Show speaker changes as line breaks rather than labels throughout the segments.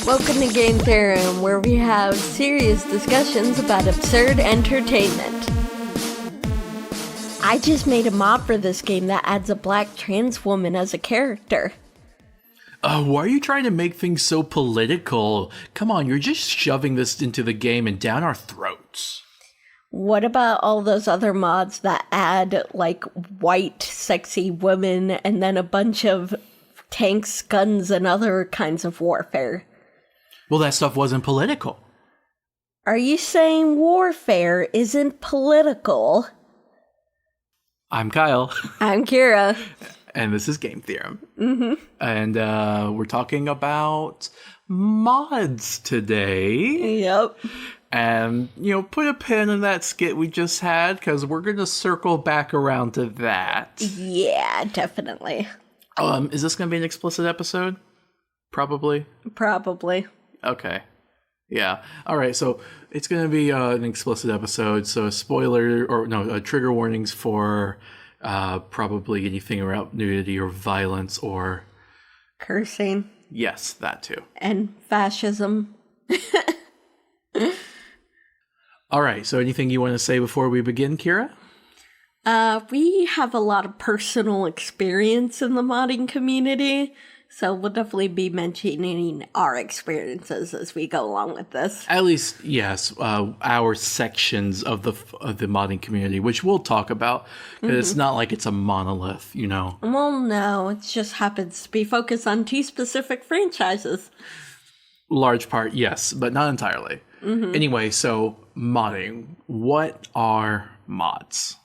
Welcome to Game Theorem, where we have serious discussions about absurd entertainment. I just made a mod for this game that adds a black trans woman as a character.
Why are you trying to make things so political? Come on, you're just shoving this into the game and down our throats.
What about all those other mods that add, like, white, sexy women and then a bunch of tanks, guns, and other kinds of warfare?
Well, that stuff wasn't political.
Are you saying warfare isn't political?
I'm Kyle.
I'm Kira.
And this is Game Theorem. Mm-hmm. And we're talking about mods today.
Yep.
And, put a pin in that skit we just had, because we're going to circle back around to that.
Yeah, definitely.
Is this going to be an explicit episode? Probably. Okay. Yeah. All right. So it's going to be an explicit episode. So trigger warnings for probably anything around nudity or violence or
cursing.
Yes, that too.
And fascism.
All right. So anything you want to say before we begin, Kira?
We have a lot of personal experience in the modding community. So we'll definitely be mentioning our experiences as we go along with this.
At least, yes, our sections of the modding community, which we'll talk about, because it's not like it's a monolith,
Well, no, it just happens to be focused on two specific franchises.
Large part, yes, but not entirely. Mm-hmm. Anyway, so modding. What are mods?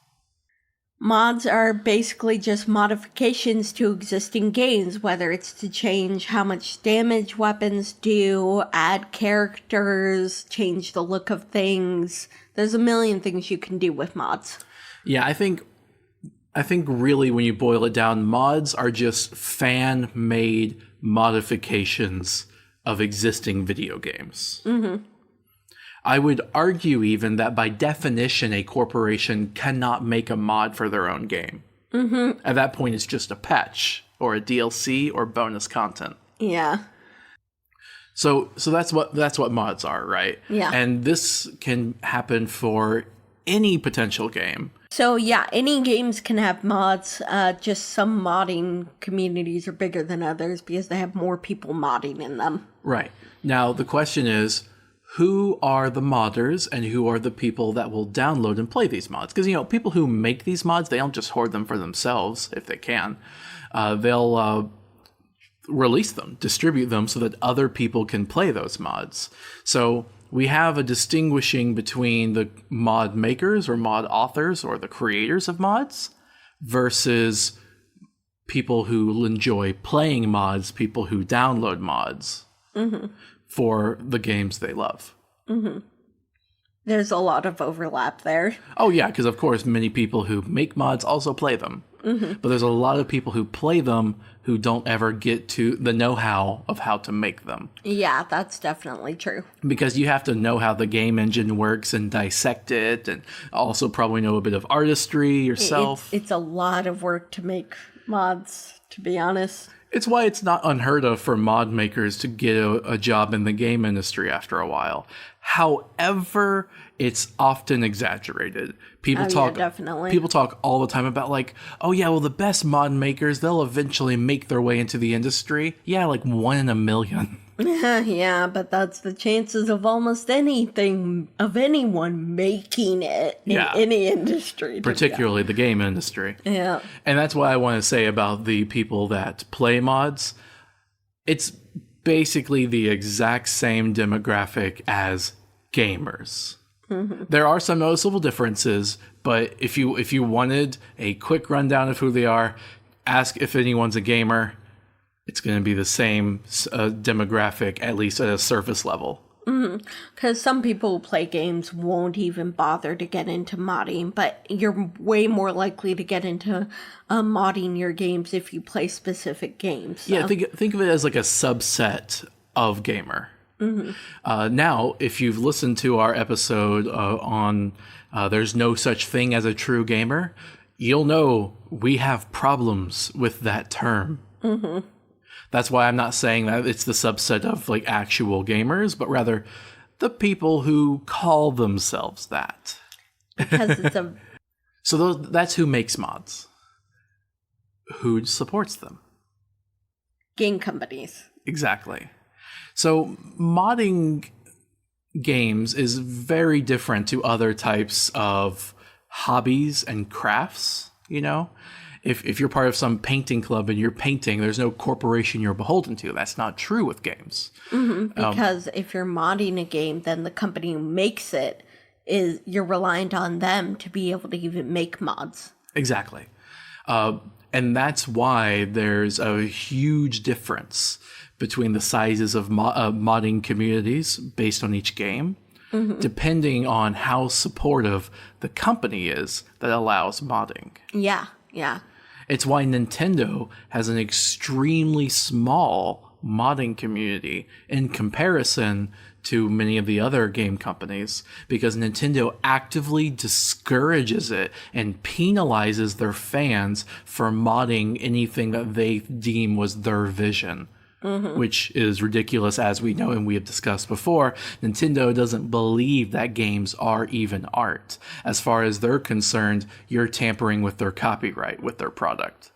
Mods are basically just modifications to existing games, whether it's to change how much damage weapons do, add characters, change the look of things. There's a million things you can do with mods.
Yeah, I think really when you boil it down, mods are just fan-made modifications of existing video games. Mm-hmm. I would argue even that by definition, a corporation cannot make a mod for their own game. Mm-hmm. At that point, it's just a patch or a DLC or bonus content.
Yeah.
So that's what mods are, right?
Yeah.
And this can happen for any potential game.
So yeah, any games can have mods. Just some modding communities are bigger than others because they have more people modding in them.
Right. Now, the question is, who are the modders and who are the people that will download and play these mods? Because, people who make these mods, they don't just hoard them for themselves if they can. They'll release them, distribute them so that other people can play those mods. So we have a distinguishing between the mod makers or mod authors or the creators of mods versus people who enjoy playing mods, people who download mods. Mm-hmm. For the games they love. Mm-hmm.
There's a lot of overlap there.
Oh, yeah, because of course many people who make mods also play them. Mm-hmm. But there's a lot of people who play them who don't ever get to the know-how of how to make them.
Yeah, that's definitely true.
Because you have to know how the game engine works and dissect it, and also probably know a bit of artistry yourself.
It's a lot of work to make mods, to be honest.
It's why it's not unheard of for mod makers to get a job in the game industry after a while. However, it's often exaggerated. People talk all the time about the best mod makers, they'll eventually make their way into the industry. Yeah, like 1 in a million.
Yeah, but that's the chances of almost anything, of anyone making it in any industry.
Particularly the game industry.
Yeah.
And that's what I want to say about the people that play mods. It's basically the exact same demographic as gamers. Mm-hmm. There are some noticeable differences, but if you wanted a quick rundown of who they are, ask if anyone's a gamer. It's going to be the same demographic, at least at a surface level.
Because some people who play games won't even bother to get into modding, but you're way more likely to get into modding your games if you play specific games. So.
Yeah, think of it as like a subset of gamer. Mm-hmm. Now, if you've listened to our episode on There's No Such Thing as a True Gamer, you'll know we have problems with that term. Mm-hmm. That's why I'm not saying that it's the subset of like actual gamers, but rather the people who call themselves that.
Because it's a
So that's who makes mods. Who supports them?
game companies.
Exactly. So modding games is very different to other types of hobbies and crafts, you know? If you're part of some painting club and you're painting, there's no corporation you're beholden to. That's not true with games.
Because if you're modding a game, then the company who makes it you're reliant on them to be able to even make mods.
Exactly. And that's why there's a huge difference between the sizes of modding communities based on each game, depending on how supportive the company is that allows modding.
Yeah, yeah.
It's why Nintendo has an extremely small modding community in comparison to many of the other game companies, because Nintendo actively discourages it and penalizes their fans for modding anything that they deem was their vision. Which is ridiculous, as we know and we have discussed before. Nintendo doesn't believe that games are even art. As far as they're concerned, you're tampering with their copyright with their product.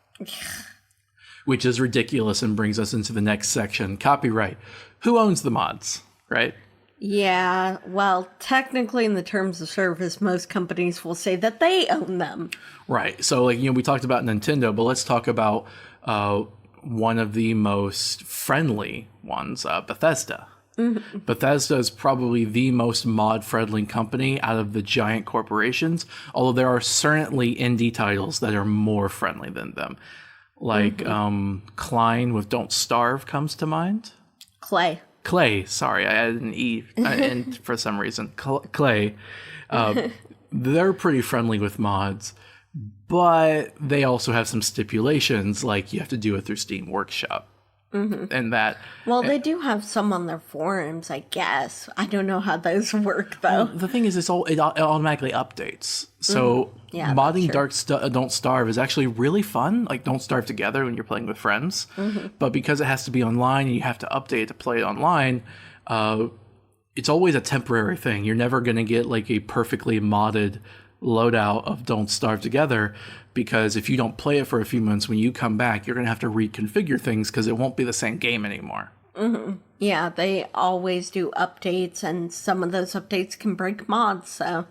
Which is ridiculous and brings us into the next section, copyright. Who owns the mods, right?
Yeah, well, technically in the terms of service, most companies will say that they own them.
Right. So, like, we talked about Nintendo, but let's talk about one of the most friendly ones, Bethesda. Bethesda is probably the most mod-friendly company out of the giant corporations, although there are certainly indie titles that are more friendly than them. Like Klein with Don't Starve comes to mind. Clay, sorry, I added an E in for some reason. Clay. They're pretty friendly with mods. But they also have some stipulations, like you have to do it through Steam Workshop. And that...
Well, they do have some on their forums, I guess. I don't know how those work, though.
The thing is, it automatically updates. So
Yeah,
modding Don't Starve is actually really fun. Like, Don't Starve together when you're playing with friends. But because it has to be online and you have to update it to play it online, it's always a temporary thing. You're never going to get, like, a perfectly modded loadout of Don't Starve together, because if you don't play it for a few months, when you come back, you're going to have to reconfigure things because it won't be the same game anymore.
Yeah, they always do updates, and some of those updates can break mods, so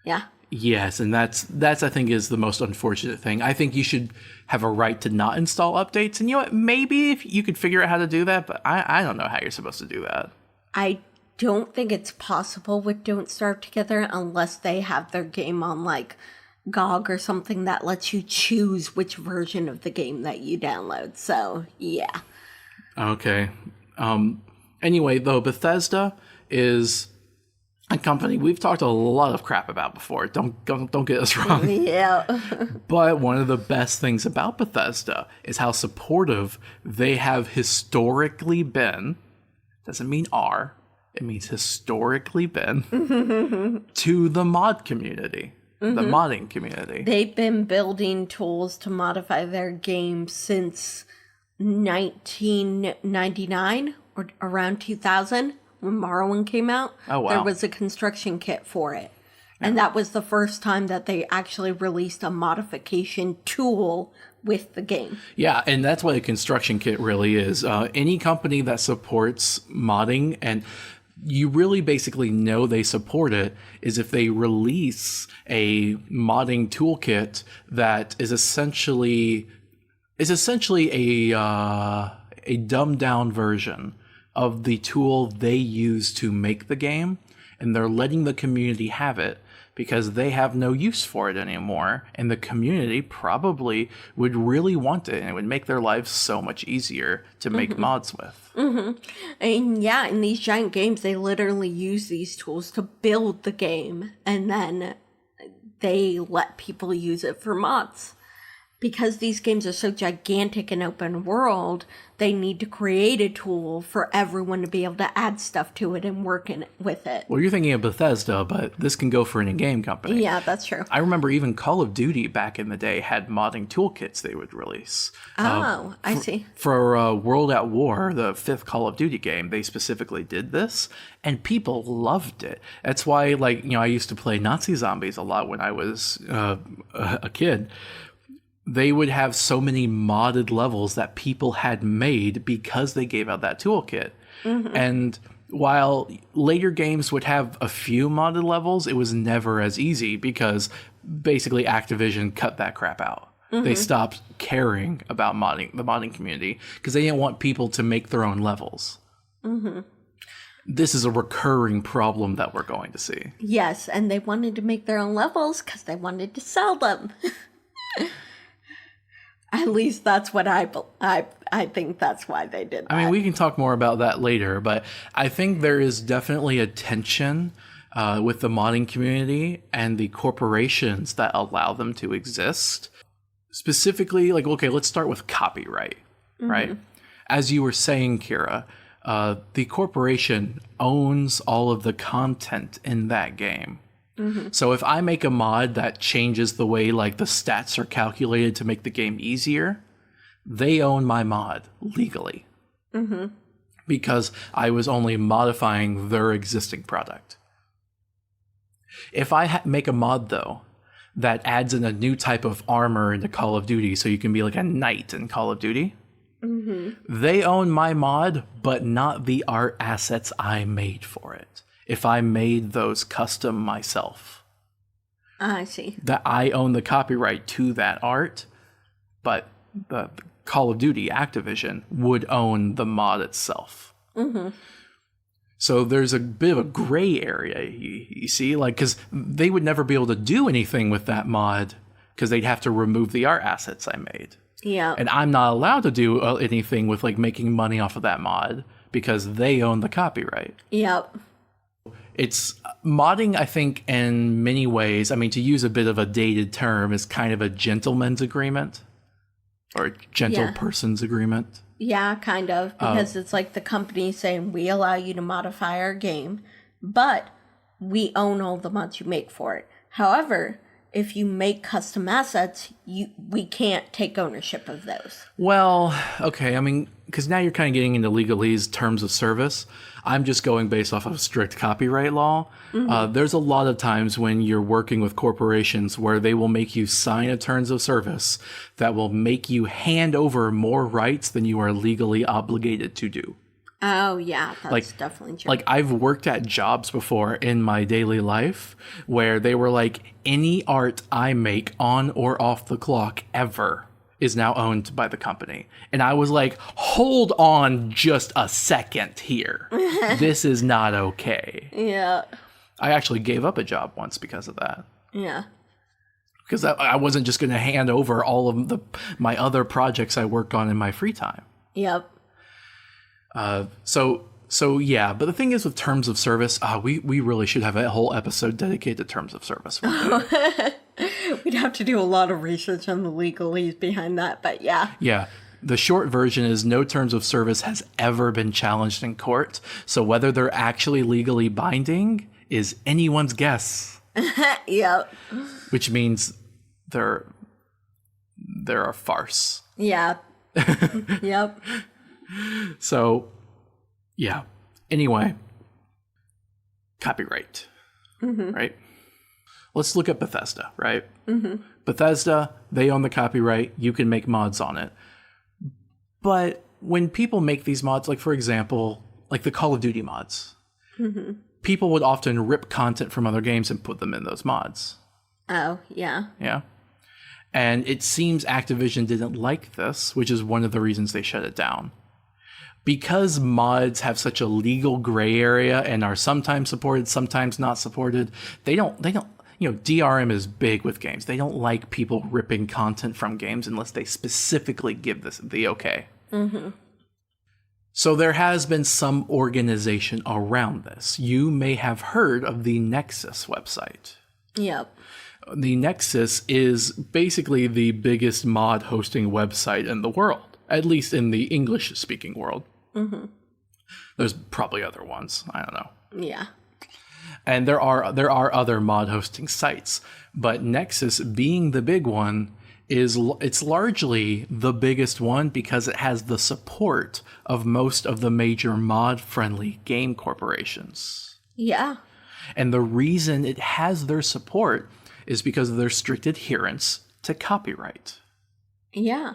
yeah.
Yes, and that's I think is the most unfortunate thing. I think you should have a right to not install updates, and you know what, maybe if you could figure out how to do that, but I don't know how you're supposed to do that.
I don't think it's possible with Don't Starve Together unless they have their game on like GOG or something that lets you choose which version of the game that you download. So, yeah.
Okay. Anyway, though, Bethesda is a company we've talked a lot of crap about before. Don't get us wrong.
Yeah.
But one of the best things about Bethesda is how supportive they have historically been. Doesn't mean are. It means historically been to the mod community, the modding community.
They've been building tools to modify their games since 1999 or around 2000 when Morrowind came out.
Oh, wow.
There was a construction kit for it. And that was the first time that they actually released a modification tool with the game.
Yeah, and that's what a construction kit really is. Any company that supports modding, and you really basically know they support it, is if they release a modding toolkit that is essentially a dumbed down version of the tool they use to make the game, and they're letting the community have it because they have no use for it anymore, and the community probably would really want it, and it would make their lives so much easier to make mods with.
And yeah, in these giant games, they literally use these tools to build the game, and then they let people use it for mods. Because these games are so gigantic and open world, they need to create a tool for everyone to be able to add stuff to it and work with it.
Well, you're thinking of Bethesda, but this can go for an in-game company.
Yeah, that's true.
I remember even Call of Duty back in the day had modding toolkits they would release.
Oh, I see.
For World at War, the 5th Call of Duty game, they specifically did this, and people loved it. That's why, like, you know, I used to play Nazi Zombies a lot when I was a kid. They would have so many modded levels that people had made because they gave out that toolkit. Mm-hmm. And while later games would have a few modded levels, it was never as easy because basically Activision cut that crap out. Mm-hmm. They stopped caring about the modding community because they didn't want people to make their own levels. Mm-hmm. This is a recurring problem that we're going to see.
Yes, and they wanted to make their own levels because they wanted to sell them. At least that's what I think that's why they did that.
I mean, we can talk more about that later, but I think there is definitely a tension with the modding community and the corporations that allow them to exist. Specifically, like, okay, let's start with copyright, right? As you were saying, Kira, the corporation owns all of the content in that game. Mm-hmm. So if I make a mod that changes the way like the stats are calculated to make the game easier, they own my mod legally. Mm-hmm. Because I was only modifying their existing product. If I make a mod, though, that adds in a new type of armor into Call of Duty, so you can be like a knight in Call of Duty, mm-hmm. they own my mod, but not the art assets I made for it. If I made those custom myself.
I see.
That I own the copyright to that art, but the Call of Duty Activision would own the mod itself. Mm-hmm. So there's a bit of a gray area, you see? Like, because they would never be able to do anything with that mod because they'd have to remove the art assets I made.
Yeah.
And I'm not allowed to do anything with, like, making money off of that mod because they own the copyright.
Yep.
It's modding, I think, in many ways, I mean, to use a bit of a dated term, is kind of a gentleman's agreement or a gentle person's agreement.
Yeah, kind of, because it's like the company saying, we allow you to modify our game, but we own all the mods you make for it. However, if you make custom assets, we can't take ownership of those.
Well, okay, I mean, because now you're kind of getting into legalese terms of service. I'm just going based off of strict copyright law. Mm-hmm. There's a lot of times when you're working with corporations where they will make you sign a terms of service that will make you hand over more rights than you are legally obligated to do.
Oh, yeah, that's definitely true.
Like, I've worked at jobs before in my daily life where they were like, any art I make on or off the clock ever is now owned by the company. And I was like, hold on just a second here. This is not okay.
Yeah.
I actually gave up a job once because of that.
Yeah.
Because I wasn't just going to hand over all of my other projects I worked on in my free time.
Yep.
So yeah, but the thing is with terms of service, we really should have a whole episode dedicated to terms of service.
We'd have to do a lot of research on the legalese behind that, but yeah.
Yeah. The short version is no terms of service has ever been challenged in court. So whether they're actually legally binding is anyone's guess.
Yep.
Which means they're a farce.
Yeah. Yep.
So, yeah. Anyway, copyright, right? Let's look at Bethesda, right? Mm-hmm. Bethesda, they own the copyright. You can make mods on it. But when people make these mods, like, for example, like the Call of Duty mods, people would often rip content from other games and put them in those mods.
Oh, yeah.
Yeah. And it seems Activision didn't like this, which is one of the reasons they shut it down. Because mods have such a legal gray area and are sometimes supported, sometimes not supported, they don't, you know, DRM is big with games. They don't like people ripping content from games unless they specifically give this the okay. Mm-hmm. So there has been some organization around this. You may have heard of the Nexus website.
Yep.
The Nexus is basically the biggest mod hosting website in the world, at least in the English-speaking world. Mm-hmm. There's probably other ones. I don't know.
Yeah.
And there are other mod hosting sites, but Nexus being the big one it's largely the biggest one because it has the support of most of the major mod-friendly game corporations.
Yeah.
And the reason it has their support is because of their strict adherence to copyright.
Yeah.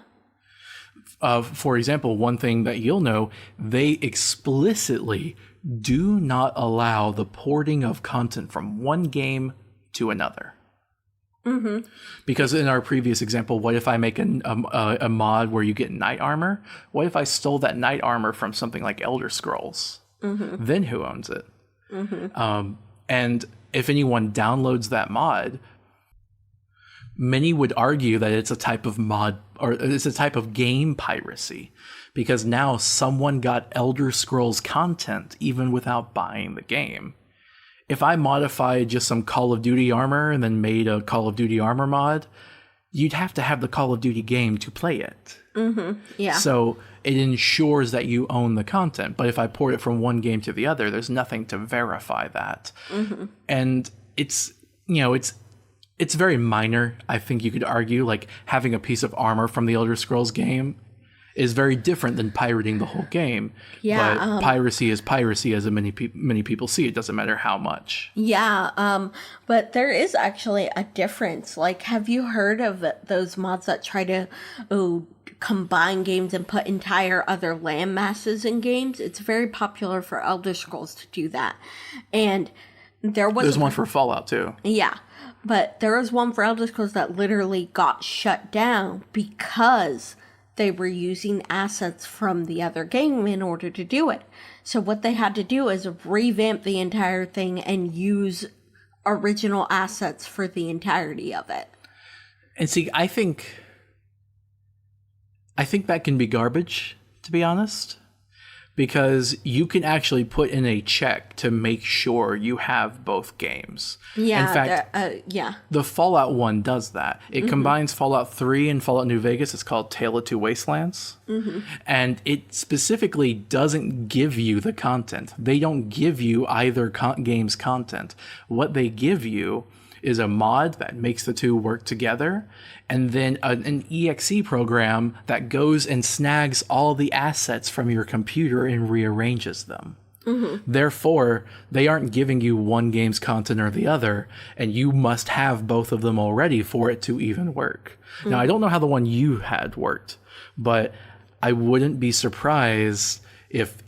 For example, one thing that you'll know, they explicitly do not allow the porting of content from one game to another. Mm-hmm. Because in our previous example, what if I make a mod where you get knight armor? What if I stole that knight armor from something like Elder Scrolls? Mm-hmm. Then who owns it? Mm-hmm. And if anyone downloads that mod, many would argue that it's a type of mod, or it's a type of game piracy, because now someone got Elder Scrolls content even without buying the game. If I modified just some Call of Duty armor and then made a Call of Duty armor mod, you'd have to have the Call of Duty game to play it.
Mm-hmm. Yeah.
So it ensures that you own the content. But if I port it from one game to the other, there's nothing to verify that. Mm-hmm. And it's very minor. I think you could argue, like having a piece of armor from the Elder Scrolls game is very different than pirating the whole game.
Yeah,
but piracy is piracy, as many people see. It doesn't matter how much.
Yeah, but there is actually a difference. Like, have you heard of those mods that try to combine games and put entire other land masses in games? It's very popular for Elder Scrolls to do that. And there's
one for Fallout too.
Yeah. But there was one for Elder Scrolls that literally got shut down because they were using assets from the other game in order to do it. So what they had to do is revamp the entire thing and use original assets for the entirety of it.
And see, I think that can be garbage, to be honest. Because you can actually put in a check to make sure you have both games.
Yeah,
in fact,
yeah.
The Fallout one does that. It combines Fallout 3 and Fallout New Vegas. It's called Tale of Two Wastelands. Mm-hmm. And it specifically doesn't give you the content. They don't give you either game's content. What they give you is a mod that makes the two work together, and then an EXE program that goes and snags all the assets from your computer and rearranges them. Mm-hmm. Therefore, they aren't giving you one game's content or the other, and you must have both of them already for it to even work. Mm-hmm. Now, I don't know how the one you had worked, but I wouldn't be surprised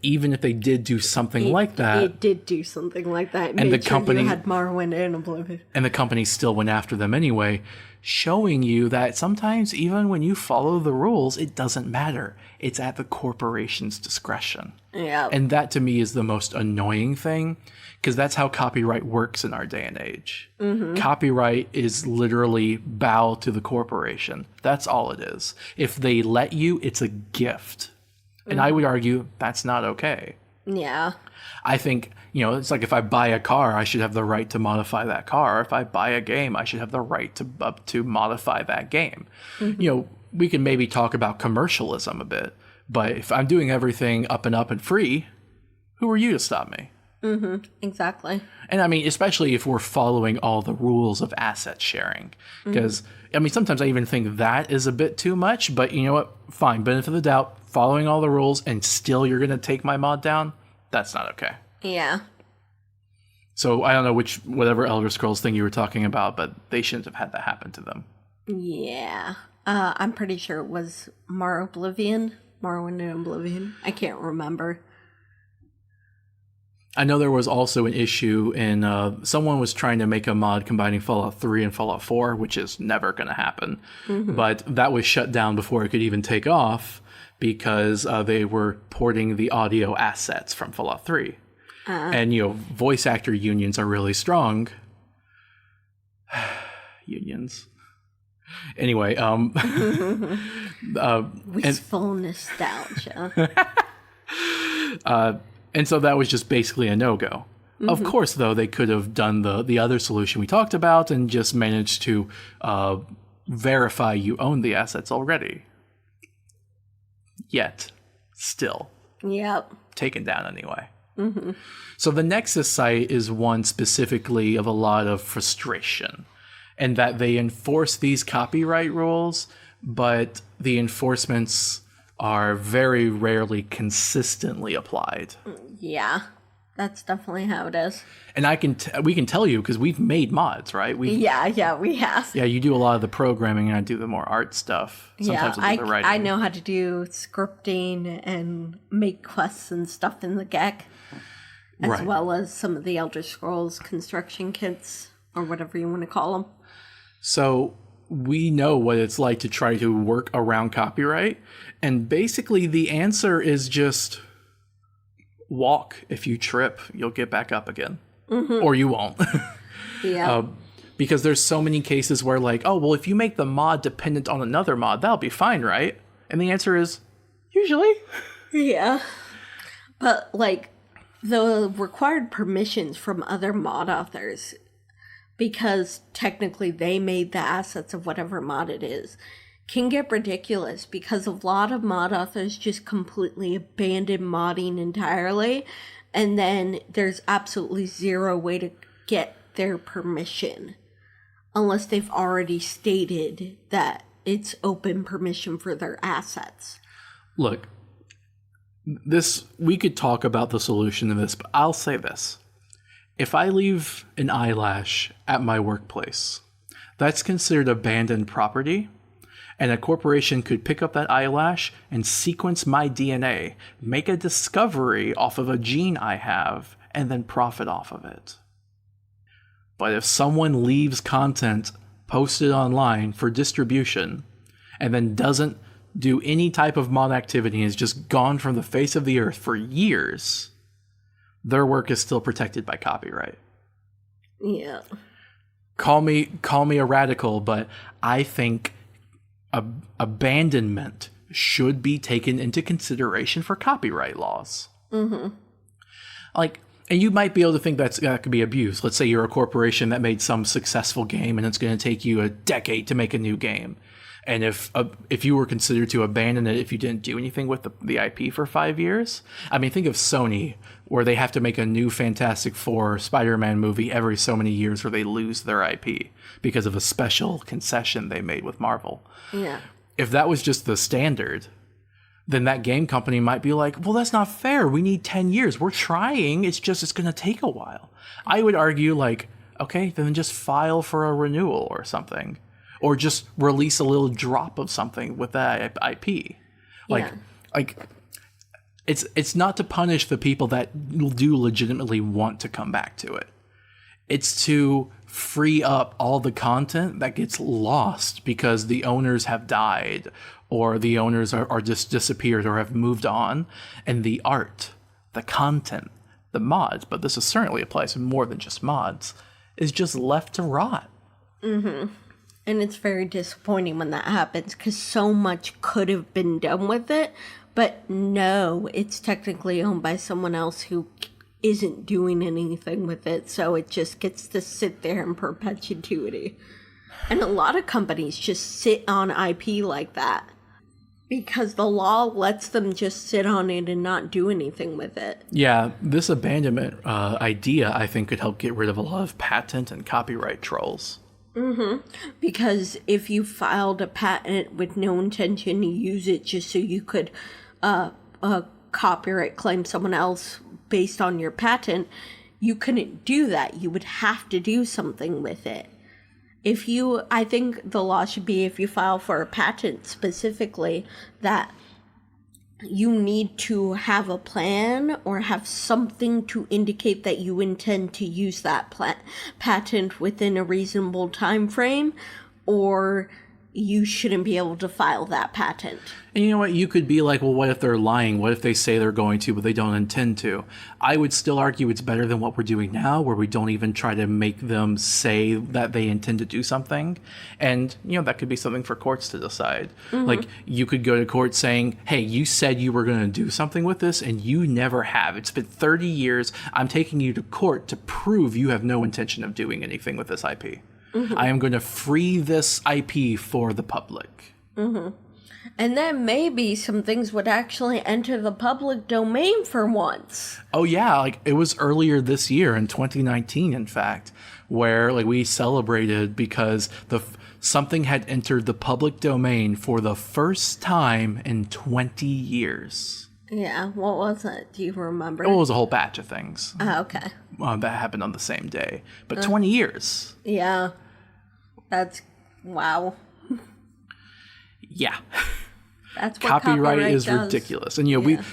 even if they did do something like that.
It did do something like that.
And the company
had Morrowind and Oblivion.
And the company still went after them anyway, showing you that sometimes even when you follow the rules, it doesn't matter. It's at the corporation's discretion.
Yeah.
And that to me is the most annoying thing, because that's how copyright works in our day and age. Mm-hmm. Copyright is literally bow to the corporation. That's all it is. If they let you, it's a gift. And I would argue that's not okay.
Yeah.
I think, it's like if I buy a car, I should have the right to modify that car. If I buy a game, I should have the right to modify that game. Mm-hmm. We can maybe talk about commercialism a bit, but if I'm doing everything up and free, who are you to stop me?
Mm-hmm. Exactly.
And I mean, especially if we're following all the rules of asset sharing. Because, sometimes I even think that is a bit too much, but you know what? Fine, benefit of the doubt, following all the rules, and still you're going to take my mod down? That's not okay.
Yeah.
So I don't know whatever Elder Scrolls thing you were talking about, but they shouldn't have had that happen to them.
Yeah. I'm pretty sure it was Morrowind and Oblivion. I can't remember.
I know there was also an issue in someone was trying to make a mod combining Fallout 3 and Fallout 4, which is never going to happen. Mm-hmm. But that was shut down before it could even take off because they were porting the audio assets from Fallout 3. And, voice actor unions are really strong. Unions. Anyway,
wistful nostalgia.
And so that was just basically a no-go. Of course, though, they could have done the other solution we talked about and just managed to verify you own the assets already. Yet, still.
Yep.
Taken down anyway. So the Nexus site is one specifically of a lot of frustration, and that they enforce these copyright rules, but the enforcements are very rarely consistently applied.
Yeah, that's definitely how it is.
And we can tell you because we've made mods, right?
Yeah, we have.
Yeah, you do a lot of the programming, and I do the more art stuff. Sometimes I'll do the writing.
I know how to do scripting and make quests and stuff in the GEC, as well as some of the Elder Scrolls construction kits, or whatever you want to call them.
So we know what it's like to try to work around copyright, and basically the answer is just walk. If you trip, you'll get back up again. Or you won't.
Yeah.
Because there's so many cases where like, oh, well, if you make the mod dependent on another mod, that'll be fine, right? And the answer is, usually.
Yeah. But, like, the required permissions from other mod authors, because technically they made the assets of whatever mod it is, can get ridiculous because a lot of mod authors just completely abandon modding entirely, and then there's absolutely zero way to get their permission unless they've already stated that it's open permission for their assets.
Look, we could talk about the solution to this, but I'll say this. If I leave an eyelash at my workplace, that's considered abandoned property, and a corporation could pick up that eyelash and sequence my DNA, make a discovery off of a gene I have, and then profit off of it. But if someone leaves content posted online for distribution and then doesn't do any type of mod activity and is just gone from the face of the earth for years, their work is still protected by copyright.
Yeah.
Call me a radical, but I think abandonment should be taken into consideration for copyright laws. Like, and you might be able to think that could be abuse. Let's say you're a corporation that made some successful game and it's going to take you a decade to make a new game. And if you were considered to abandon it if you didn't do anything with the IP for 5 years, I mean, think of Sony, where they have to make a new Fantastic Four Spider-Man movie every so many years, where they lose their IP because of a special concession they made with Marvel.
Yeah.
If that was just the standard, then that game company might be like, well, that's not fair. We need 10 years. We're trying. It's going to take a while. I would argue, like, okay, then just file for a renewal or something. Or just release a little drop of something with that IP. It's not to punish the people that do legitimately want to come back to it. It's to free up all the content that gets lost because the owners have died, or the owners are just disappeared or have moved on, and the art, the content, the mods, but this certainly applies to more than just mods, is just left to rot.
And it's very disappointing when that happens, because so much could have been done with it, but no, it's technically owned by someone else who isn't doing anything with it, so it just gets to sit there in perpetuity. And a lot of companies just sit on IP like that, because the law lets them just sit on it and not do anything with it.
Yeah, this abandonment idea, I think, could help get rid of a lot of patent and copyright trolls.
Because if you filed a patent with no intention to use it just so you could copyright claim someone else based on your patent, you couldn't do that. You would have to do something with it. I think the law should be, if you file for a patent specifically, that you need to have a plan or have something to indicate that you intend to use that patent within a reasonable time frame, or you shouldn't be able to file that patent.
And you know what? You could be like, well, what if they're lying? What if they say they're going to, but they don't intend to? I would still argue it's better than what we're doing now, where we don't even try to make them say that they intend to do something. And, that could be something for courts to decide. Like, you could go to court saying, hey, you said you were going to do something with this, and you never have. It's been 30 years. I'm taking you to court to prove you have no intention of doing anything with this IP. I am going to free this IP for the public.
And then maybe some things would actually enter the public domain for once.
Oh, yeah. Like, it was earlier this year in 2019, in fact, where like we celebrated because something had entered the public domain for the first time in 20 years.
Yeah, what was it? Do you remember?
It was a whole batch of things.
Okay.
That happened on the same day. But 20 years.
Yeah. That's, wow.
Yeah.
That's what
Copyright is
does.
ridiculous. And,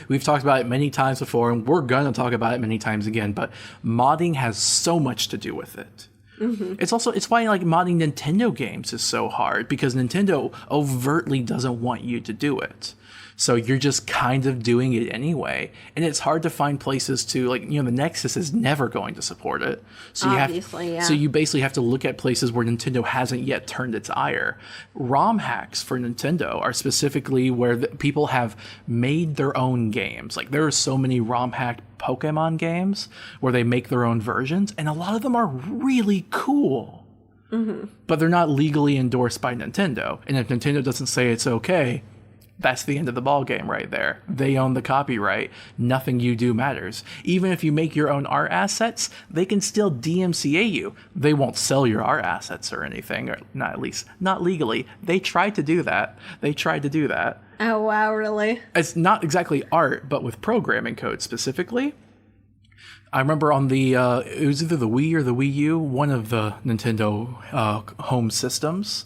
we've talked about it many times before, and we're going to talk about it many times again, but modding has so much to do with it. It's why like modding Nintendo games is so hard, because Nintendo overtly doesn't want you to do it. So you're just kind of doing it anyway. And it's hard to find places to, like, the Nexus is never going to support it. So So you basically have to look at places where Nintendo hasn't yet turned its ire. ROM hacks for Nintendo are specifically where people have made their own games. Like, there are so many ROM hacked Pokemon games where they make their own versions, and a lot of them are really cool. But they're not legally endorsed by Nintendo. And if Nintendo doesn't say it's okay, that's the end of the ball game right there. They own the copyright. Nothing you do matters. Even if you make your own art assets, they can still DMCA you. They won't sell your art assets or anything, or not, at least not legally. They tried to do that.
Oh, wow, really?
It's not exactly art, but with programming code specifically. I remember on the, it was either the Wii or the Wii U, one of the Nintendo home systems,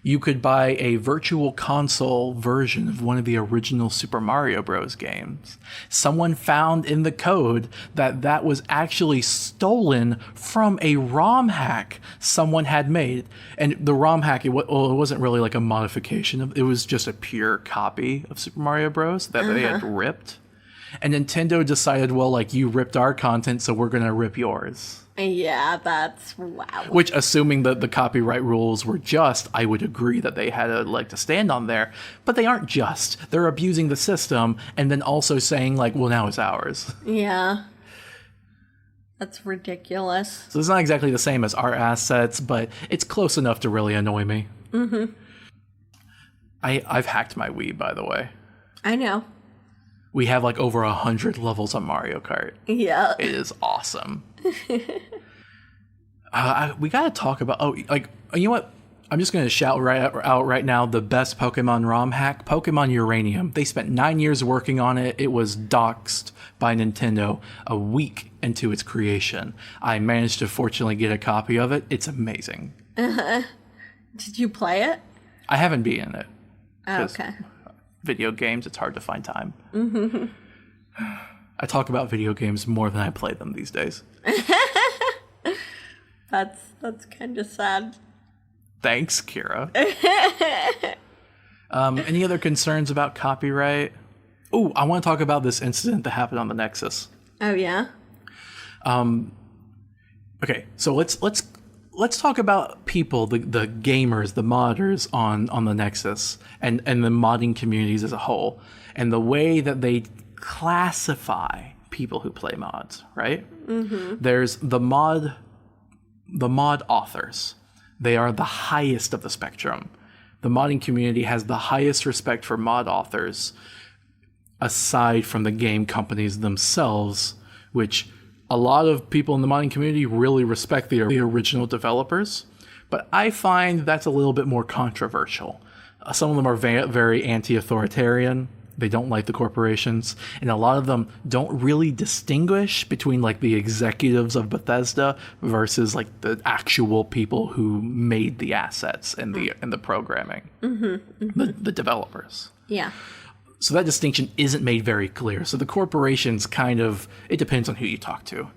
you could buy a virtual console version of one of the original Super Mario Bros. Games. Someone found in the code that was actually stolen from a ROM hack someone had made. And the ROM hack, it wasn't really like a modification. It was just a pure copy of Super Mario Bros. That they had ripped. And Nintendo decided, well, like, you ripped our content, so we're going to rip yours.
Yeah, that's wow.
Which, assuming that the copyright rules were just, I would agree that they had a leg to stand on there. But they aren't just. They're abusing the system and then also saying, like, well, now it's ours.
Yeah. That's ridiculous.
So it's not exactly the same as our assets, but it's close enough to really annoy me. I've hacked my Wii, by the way.
I know.
We have like over 100 levels on Mario Kart.
Yeah.
It is awesome. We gotta talk about, you know what? I'm just gonna shout out right now the best Pokemon ROM hack, Pokemon Uranium. They spent 9 years working on it. It was doxed by Nintendo a week into its creation. I managed to fortunately get a copy of it. It's amazing.
Did you play it?
I haven't beaten it.
Oh, okay.
Video games, it's hard to find time. I talk about video games more than I play them these days.
That's kind of sad.
Thanks, Kira. Any other concerns about copyright? Oh, I want to talk about this incident that happened on the Nexus.
Oh yeah.
Okay, so let's talk about people, the gamers, the modders on the Nexus, and the modding communities as a whole, and the way that they classify people who play mods, right? There's the mod authors. They are the highest of the spectrum. The modding community has the highest respect for mod authors, aside from the game companies themselves, which a lot of people in the modding community really respect the original developers. But I find that's a little bit more controversial. Some of them are very anti-authoritarian. They don't like the corporations, and a lot of them don't really distinguish between like the executives of Bethesda versus like the actual people who made the assets and the programming, the developers.
Yeah.
So that distinction isn't made very clear. So the corporations kind of, it depends on who you talk to.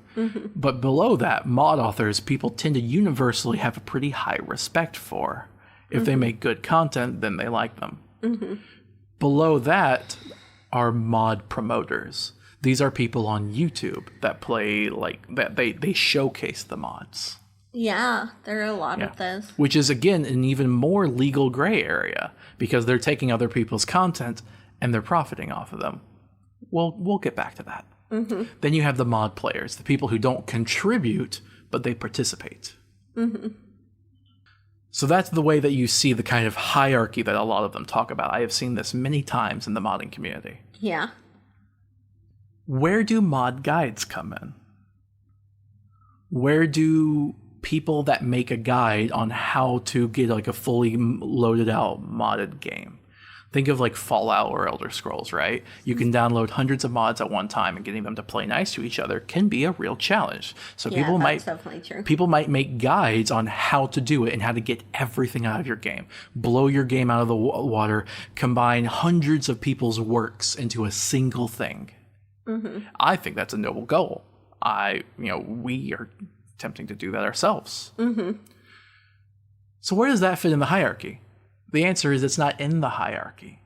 But below that, mod authors, people tend to universally have a pretty high respect for. If they make good content, then they like them. Below that are mod promoters. These are people on YouTube that play that they showcase the mods.
Yeah, there are a lot of those.
Which is, again, an even more legal gray area because they're taking other people's content and they're profiting off of them. We'll get back to that. Then you have the mod players, the people who don't contribute, but they participate. So that's the way that you see the kind of hierarchy that a lot of them talk about. I have seen this many times in the modding community.
Yeah.
Where do mod guides come in? Where do people that make a guide on how to get like a fully loaded out modded game? Think of like Fallout or Elder Scrolls, right? You can download hundreds of mods at one time, and getting them to play nice to each other can be a real challenge. So
that's definitely true.
People might make guides on how to do it and how to get everything out of your game, blow your game out of the water, combine hundreds of people's works into a single thing. I think that's a noble goal. We are attempting to do that ourselves. So where does that fit in the hierarchy? The answer is it's not in the hierarchy.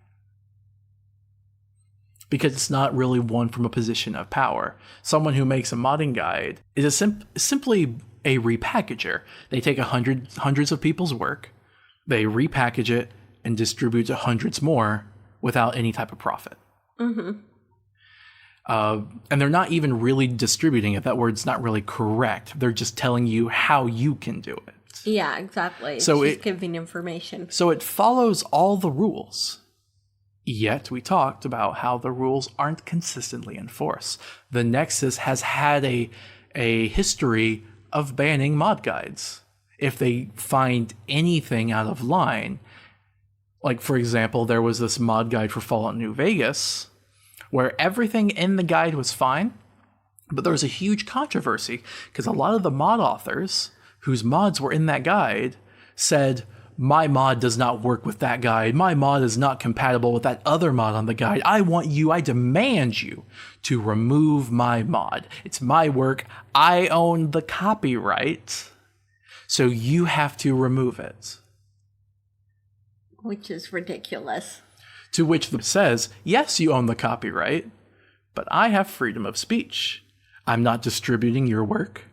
Because it's not really one from a position of power. Someone who makes a modding guide is simply a repackager. They take hundreds of people's work, they repackage it, and distribute to hundreds more without any type of profit. And they're not even really distributing it. That word's not really correct. They're just telling you how you can do it.
Yeah, exactly.
So
it's just giving information.
So it follows all the rules. Yet we talked about how the rules aren't consistently enforced. The Nexus has had a history of banning mod guides. If they find anything out of line, like for example, there was this mod guide for Fallout New Vegas, where everything in the guide was fine, but there was a huge controversy because a lot of the mod authors whose mods were in that guide said, my mod does not work with that guide. My mod is not compatible with that other mod on the guide. I demand you to remove my mod. It's my work. I own the copyright. So you have to remove it.
Which is ridiculous.
To which the says, yes, you own the copyright, but I have freedom of speech. I'm not distributing your work.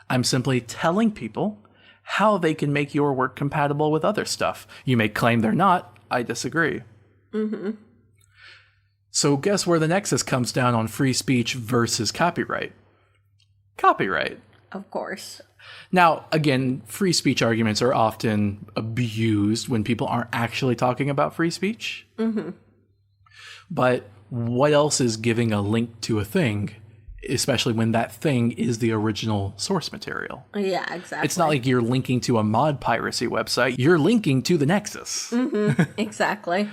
I'm simply telling people how they can make your work compatible with other stuff. You may claim they're not. I disagree. So guess where the Nexus comes down on free speech versus copyright? Copyright.
Of course.
Now, again, free speech arguments are often abused when people aren't actually talking about free speech. But what else is giving a link to a thing, especially when that thing is the original source material?
Yeah, exactly.
It's not like you're linking to a mod piracy website. You're linking to the Nexus.
Exactly.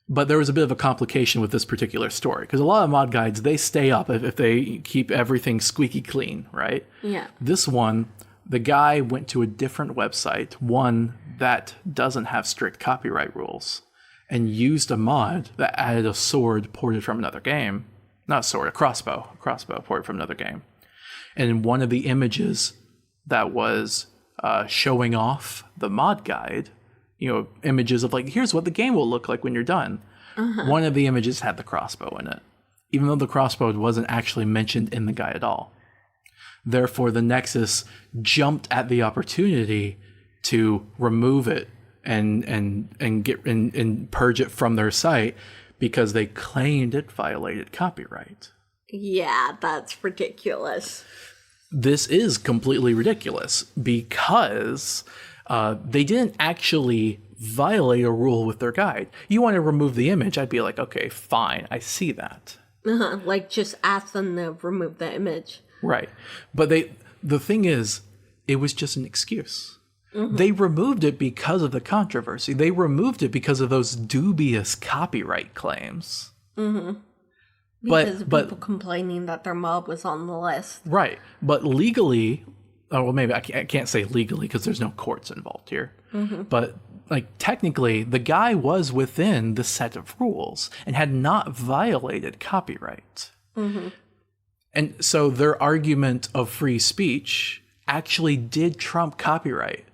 But there was a bit of a complication with this particular story because a lot of mod guides, they stay up if they keep everything squeaky clean, right?
Yeah.
This one, the guy went to a different website, one that doesn't have strict copyright rules, and used a mod that added a sword ported from another game. Not a sword, a crossbow ported from another game. And in one of the images that was showing off the mod guide, images of like, here's what the game will look like when you're done. One of the images had the crossbow in it, even though the crossbow wasn't actually mentioned in the guide at all. Therefore, the Nexus jumped at the opportunity to remove it and purge it from their site because they claimed it violated copyright.
Yeah, that's ridiculous.
This is completely ridiculous because they didn't actually violate a rule with their guide. You want to remove the image, I'd be like, okay, fine, I see that.
Like, just ask them to remove the image.
Right. But the thing is, it was just an excuse. They removed it because of the controversy. They removed it because of those dubious copyright claims.
Because of people complaining that their mob was on the list.
Right. But legally, maybe I can't say legally because there's no courts involved here. But technically, the guy was within the set of rules and had not violated copyright. And so their argument of free speech actually did trump copyright.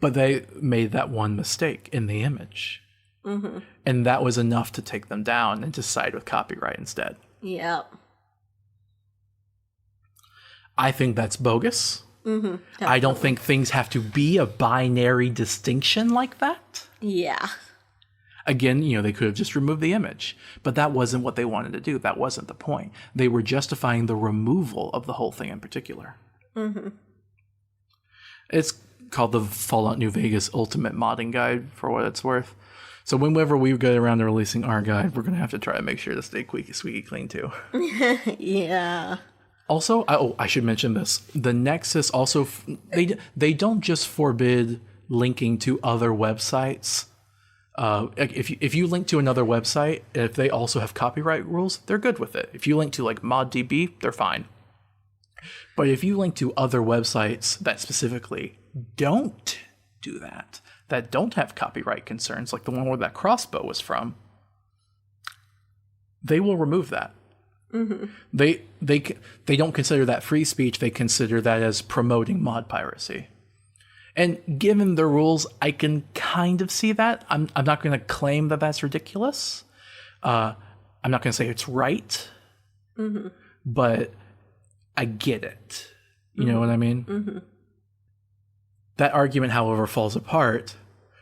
But they made that one mistake in the image. And that was enough to take them down and to side with copyright instead.
Yep.
I think that's bogus. I don't think things have to be a binary distinction like that.
Yeah.
Again, they could have just removed the image, but that wasn't what they wanted to do. That wasn't the point. They were justifying the removal of the whole thing in particular. It's called the Fallout New Vegas Ultimate Modding Guide, for what it's worth. So whenever we get around to releasing our guide, we're going to have to try to make sure to stay squeaky clean too.
Yeah.
Also, I should mention this. The Nexus also, they don't just forbid linking to other websites. If you link to another website, if they also have copyright rules, they're good with it. If you link to like ModDB, they're fine. But if you link to other websites that specifically don't do that don't have copyright concerns, like the one where that crossbow was from, they will remove that. They don't consider that free speech. They consider that as promoting mod piracy. And given the rules, I can kind of see that. I'm not going to claim that that's ridiculous. I'm not going to say it's right. But I get it. You know what I mean? That argument, however, falls apart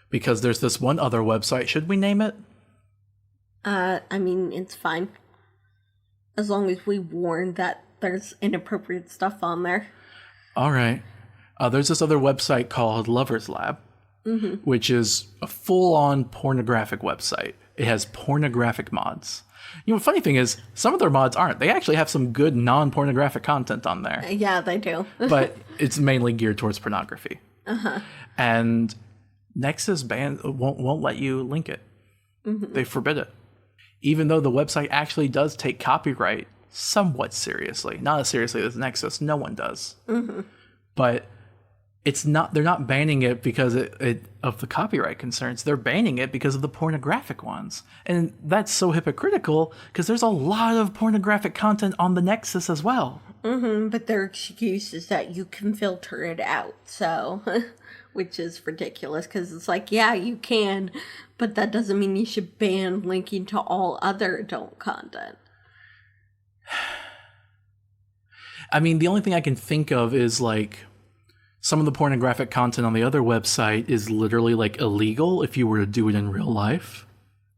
because there's this one other website. Should we name it?
I mean, it's fine. As long as we warn that there's inappropriate stuff on there.
All right. There's this other website called Lovers Lab, which is a full-on pornographic website. It has pornographic mods. The funny thing is, some of their mods aren't. They actually have some good non-pornographic content on there.
Yeah, they do.
But it's mainly geared towards pornography. And Nexus won't let you link it. They forbid it. Even though the website actually does take copyright somewhat seriously. Not as seriously as Nexus. No one does. But they're not banning it because of the copyright concerns. They're banning it because of the pornographic ones. And that's so hypocritical because there's a lot of pornographic content on the Nexus as well.
But their excuse is that you can filter it out, so, which is ridiculous because it's like, yeah, you can, but that doesn't mean you should ban linking to all other adult content.
I mean, the only thing I can think of is like some of the pornographic content on the other website is literally like illegal if you were to do it in real life,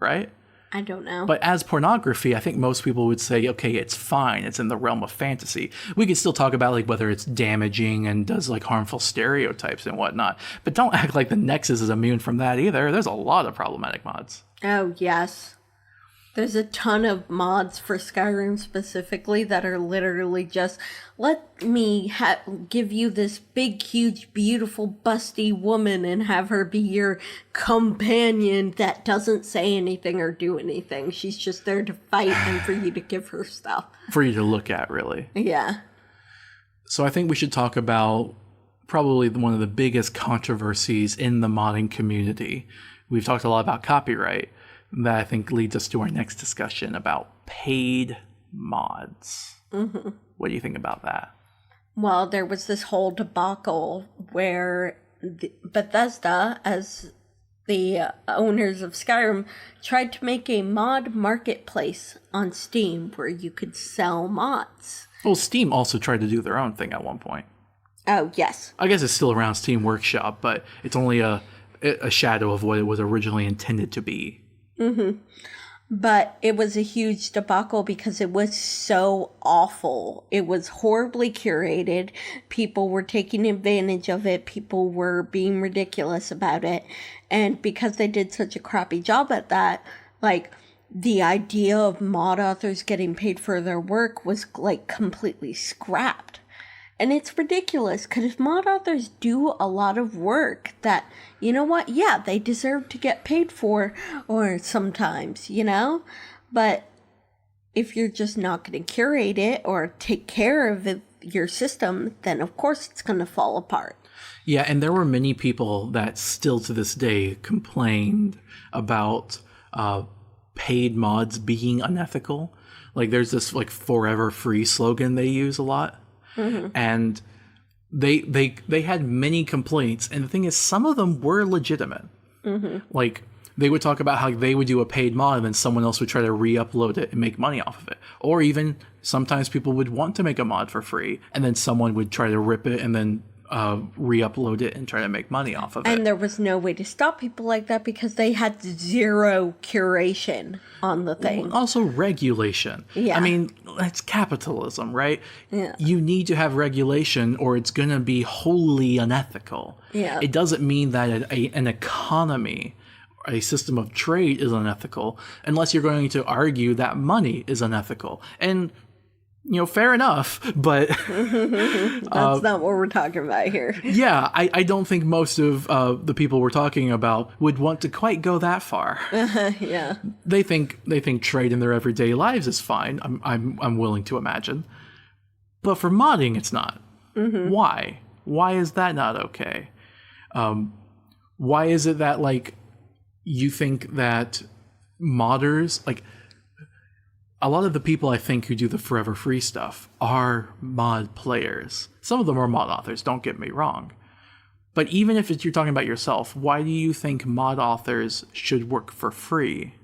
right?
I don't know.
But as pornography, I think most people would say, okay, it's fine. It's in the realm of fantasy. We could still talk about like whether it's damaging and does like harmful stereotypes and whatnot. But don't act like the Nexus is immune from that either. There's a lot of problematic mods.
Oh, yes. There's a ton of mods for Skyrim specifically that are literally just, let me give you this big, huge, beautiful, busty woman and have her be your companion that doesn't say anything or do anything. She's just there to fight and for you to give her stuff.
For you to look at, really.
Yeah.
So I think we should talk about probably one of the biggest controversies in the modding community. We've talked a lot about copyright. That I think leads us to our next discussion about paid mods. What do you think about that?
Well, there was this whole debacle where Bethesda, as the owners of Skyrim, tried to make a mod marketplace on Steam where you could sell mods.
Well, Steam also tried to do their own thing at one point.
Oh, yes.
I guess it's still around Steam Workshop, but it's only a shadow of what it was originally intended to be.
But it was a huge debacle because it was so awful. It was horribly curated. People were taking advantage of it. People were being ridiculous about it. And because they did such a crappy job at that, like, the idea of mod authors getting paid for their work was, like, completely scrapped. And it's ridiculous because mod authors do a lot of work that, you know what? Yeah, they deserve to get paid for, or sometimes, But if you're just not going to curate it or take care of your system, then of course it's going to fall apart.
Yeah, and there were many people that still to this day complained about paid mods being unethical. Like there's this like forever free slogan they use a lot. And they had many complaints, and the thing is, some of them were legitimate. Like, they would talk about how they would do a paid mod and then someone else would try to re-upload it and make money off of it. Or even sometimes people would want to make a mod for free and then someone would try to rip it and then re-upload it and try to make money off of it.
And there was no way to stop people like that because they had zero curation on the thing.
Also regulation.
Yeah.
I mean, it's capitalism, right?
Yeah.
You need to have regulation or it's going to be wholly unethical.
Yeah.
It doesn't mean that an economy, a system of trade is unethical unless you're going to argue that money is unethical. And fair enough, but
that's not what we're talking about here.
yeah, I don't think most of the people we're talking about would want to quite go that far.
Yeah.
They think trade in their everyday lives is fine. I'm willing to imagine, but for modding, it's not. Why? Why is that not okay? Why is it that you think that modders a lot of the people I think who do the forever free stuff are mod players. Some of them are mod authors, don't get me wrong. But even if you're talking about yourself, why do you think mod authors should work for free?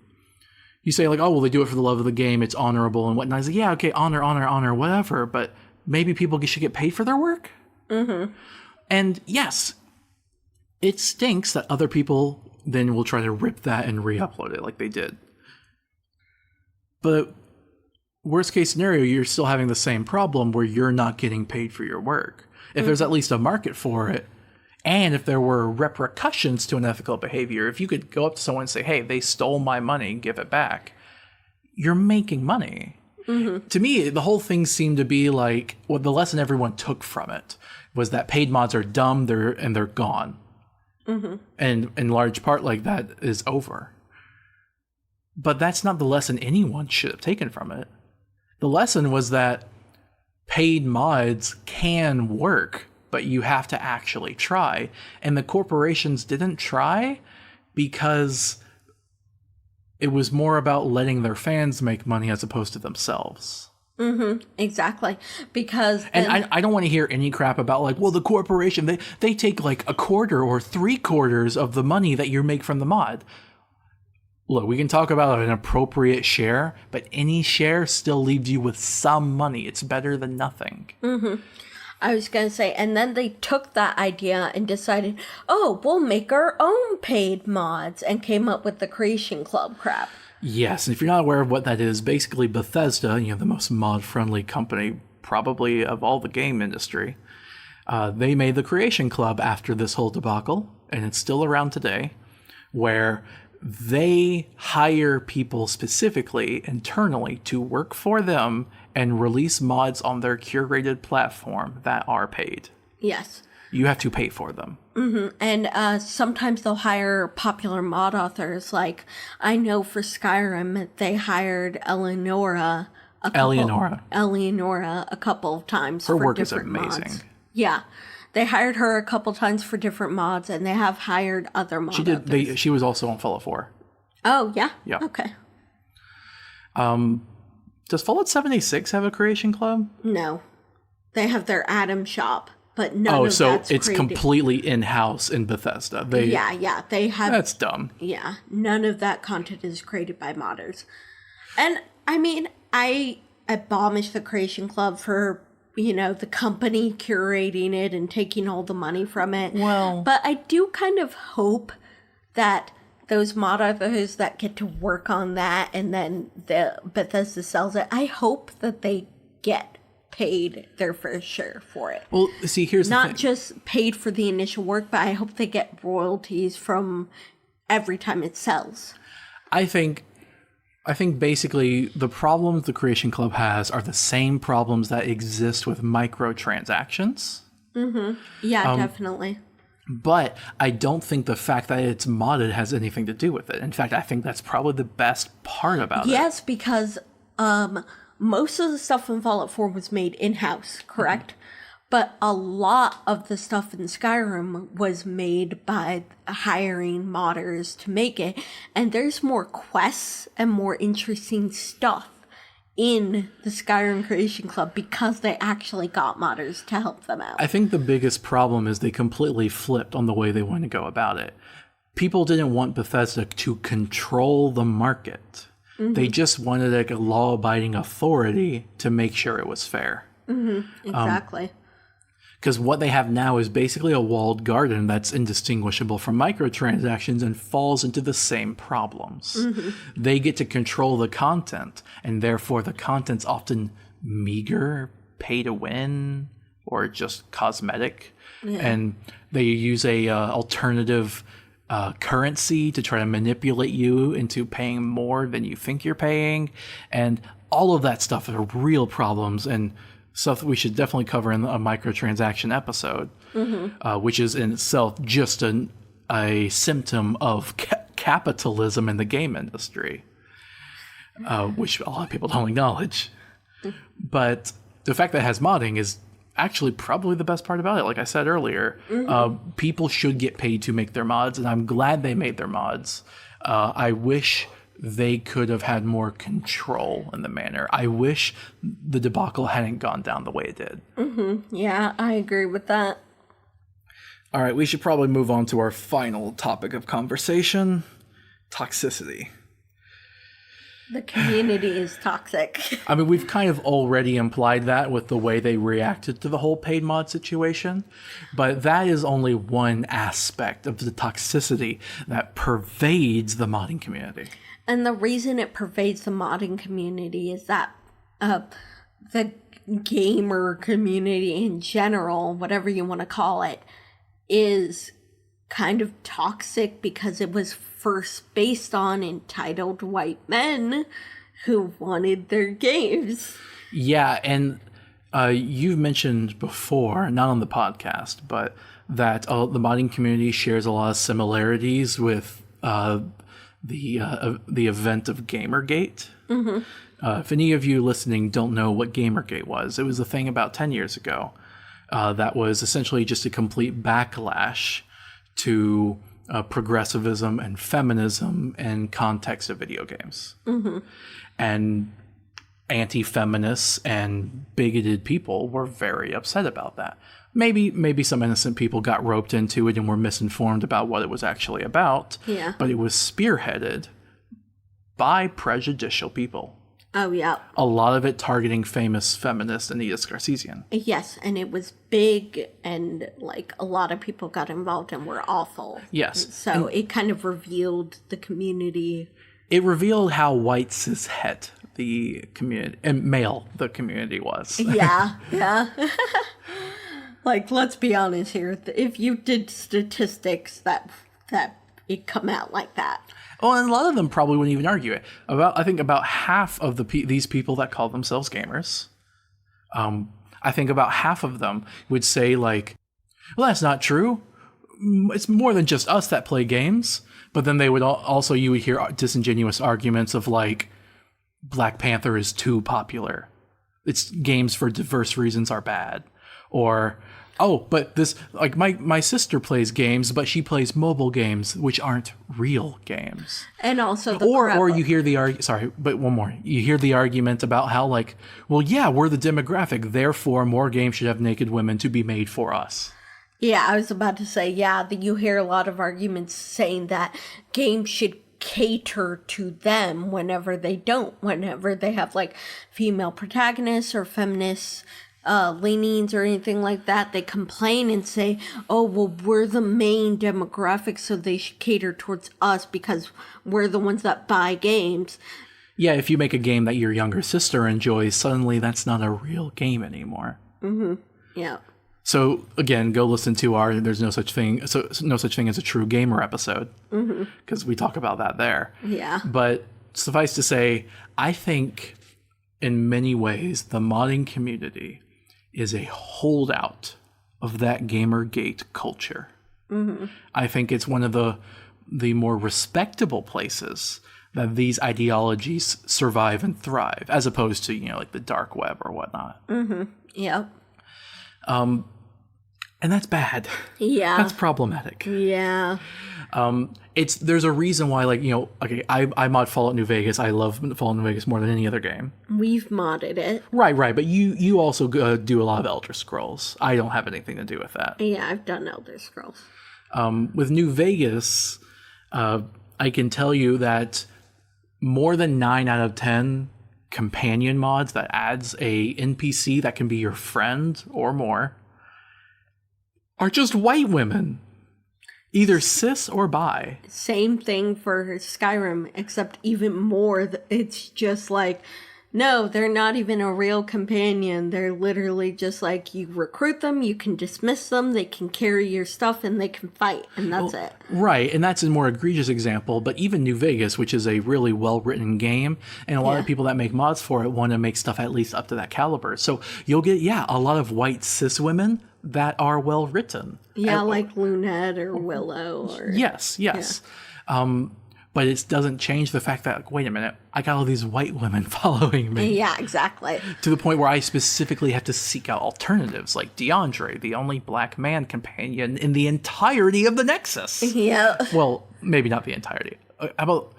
You say oh, well, they do it for the love of the game, it's honorable and whatnot. I say, yeah, okay, honor, whatever, but maybe people should get paid for their work? And yes, it stinks that other people then will try to rip that and re-upload it like they did. But worst case scenario, you're still having the same problem where you're not getting paid for your work. If there's at least a market for it, and if there were repercussions to unethical behavior, if you could go up to someone and say, hey, they stole my money, give it back, you're making money. To me, the whole thing seemed to be the lesson everyone took from it was that paid mods are dumb, they're gone. And in large part, that is over. But that's not the lesson anyone should have taken from it. The lesson was that paid mods can work, but you have to actually try. And the corporations didn't try because it was more about letting their fans make money as opposed to themselves.
Exactly. Because
I don't want to hear any crap about the corporation, they take a quarter or 3/4 of the money that you make from the mod. Look, we can talk about an appropriate share, but any share still leaves you with some money. It's better than nothing.
I was going to say, and then they took that idea and decided, oh, we'll make our own paid mods and came up with the Creation Club crap.
Yes, and if you're not aware of what that is, basically Bethesda, the most mod-friendly company probably of all the game industry, they made the Creation Club after this whole debacle, and it's still around today, where they hire people specifically internally to work for them and release mods on their curated platform that are paid.
Yes.
You have to pay for them.
And sometimes they'll hire popular mod authors. I know for Skyrim, they hired Eleonora a couple of times
Her
for
work is
different
amazing.
mods. Yeah. They hired her a couple times for different mods, and they have hired other mods.
She was also on Fallout 4.
Oh, yeah?
Yeah.
Okay.
Does Fallout 76 have a Creation Club?
No. They have their Atom shop, but none of that's
it's
created.
Completely in-house in Bethesda. They have... That's dumb.
Yeah. None of that content is created by modders. And, I mean, I admonish the Creation Club for... the company curating it and taking all the money from it.
Well,
but I do kind of hope that those mod authors that get to work on that and then the Bethesda sells it, I hope that they get paid their fair share for it.
Well, see, here's the thing.
Not just paid for the initial work, but I hope they get royalties from every time it sells.
I think basically the problems the Creation Club has are the same problems that exist with microtransactions.
Yeah, definitely.
But I don't think the fact that it's modded has anything to do with it. In fact, I think that's probably the best part about it.
Yes, because most of the stuff in Fallout 4 was made in-house, correct? But a lot of the stuff in Skyrim was made by hiring modders to make it. And there's more quests and more interesting stuff in the Skyrim Creation Club because they actually got modders to help them out.
I think the biggest problem is they completely flipped on the way they want to go about it. People didn't want Bethesda to control the market. They just wanted a law-abiding authority to make sure it was fair.
Exactly.
Because what they have now is basically a walled garden that's indistinguishable from microtransactions and falls into the same problems. They get to control the content, and therefore the content's often meager, pay to win, or just cosmetic. And they use a alternative currency to try to manipulate you into paying more than you think you're paying. And all of that stuff are real problems and stuff that we should definitely cover in a microtransaction episode, which is in itself just a symptom of capitalism in the game industry, which a lot of people don't acknowledge. But the fact that it has modding is actually probably the best part about it. Like I said earlier, people should get paid to make their mods, and I'm glad they made their mods. I wish they could have had more control in the manner. I wish the debacle hadn't gone down the way it did.
Yeah, I agree with that.
All right, we should probably move on to our final topic of conversation, toxicity.
The community is toxic.
I mean, we've kind of already implied that with the way they reacted to the whole paid mod situation, but that is only one aspect of the toxicity that pervades the modding community.
And the reason it pervades the modding community is that the gamer community in general, whatever you want to call it, is kind of toxic because it was first based on entitled white men who wanted their games.
Yeah, and you've mentioned before, not on the podcast, but that the modding community shares a lot of similarities with the event of Gamergate. If any of you listening don't know what Gamergate was, it was a thing about 10 years ago that was essentially just a complete backlash to progressivism and feminism in context of video games. And anti-feminists and bigoted people were very upset about that. Maybe some innocent people got roped into it and were misinformed about what it was actually about.
Yeah.
But it was spearheaded by prejudicial people.
Oh, yeah.
A lot of it targeting famous feminist Anita Sarkeesian.
Yes, and it was big, and like a lot of people got involved and were awful.
Yes.
So it kind of revealed the community.
It revealed how white cishet the community and male the community was.
Yeah, yeah. Like, let's be honest here. If you did statistics, that it'd come out like that.
Oh, and a lot of them probably wouldn't even argue it. I think about half of these people that call themselves gamers, I think about half of them would say, like, well, that's not true. It's more than just us that play games. But then they would also, you would hear disingenuous arguments of, like, Black Panther is too popular. It's games for diverse reasons are bad. Or, oh, but this, like, my sister plays games, but she plays mobile games, which aren't real games.
And also
Or you hear the argument, sorry, but one more. You hear the argument about how, like, well, yeah, we're the demographic, therefore more games should have naked women to be made for us.
Yeah, I was about to say, yeah, that you hear a lot of arguments saying that games should cater to them whenever they don't, whenever they have, like, female protagonists or feminists leanings or anything like that. They complain and say, oh, well, we're the main demographic, so they should cater towards us because we're the ones that buy games.
Yeah, if you make a game that your younger sister enjoys, suddenly that's not a real game anymore.
Yeah.
So again, go listen to our "There's no such thing as a true gamer" episode, because we talk about that there.
Yeah.
But suffice to say, I think in many ways the modding community is a holdout of that Gamergate culture. I think it's one of the more respectable places that these ideologies survive and thrive, as opposed to, like the dark web or whatnot.
Yeah.
And that's bad.
Yeah.
That's problematic.
Yeah.
There's a reason why, like, okay, I mod Fallout New Vegas. I love Fallout New Vegas more than any other game.
We've modded it.
Right, but you also do a lot of Elder Scrolls. I don't have anything to do with that.
Yeah, I've done Elder Scrolls.
With New Vegas, I can tell you that more than 9 out of 10 companion mods that adds a NPC that can be your friend or more are just white women. Either cis or bi.
Same thing for Skyrim, except even more. It's just like, no, they're not even a real companion. They're literally just like, you recruit them, you can dismiss them, they can carry your stuff, and they can fight, and that's it.
Right, and that's a more egregious example, but even New Vegas, which is a really well-written game, and a lot of people that make mods for it want to make stuff at least up to that caliber. So you'll get, a lot of white cis women that are well-written.
Yeah, like Lunette or Willow. Or
Yes. But it doesn't change the fact that, wait a minute, I got all these white women following me.
Yeah, exactly.
To the point where I specifically have to seek out alternatives, like DeAndre, the only black man companion in the entirety of the Nexus.
Yeah.
Well, maybe not the entirety. How about